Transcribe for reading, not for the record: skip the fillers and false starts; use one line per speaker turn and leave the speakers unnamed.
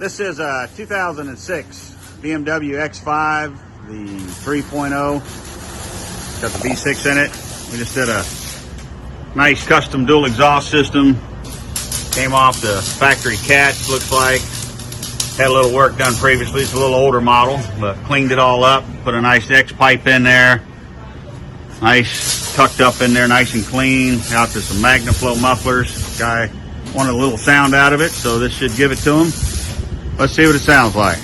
This is a 2006 BMW X5, the 3.0. Got the V6 in it. We just did a nice custom dual exhaust system. Came off the factory catch, looks like. Had a little work done previously. It's a little older model, but cleaned it all up. Put a nice X pipe in there. Nice tucked up in there, nice and clean. Out to some MagnaFlow mufflers. Guy wanted a little sound out of it, so this should give it to him. Let's see what it sounds like.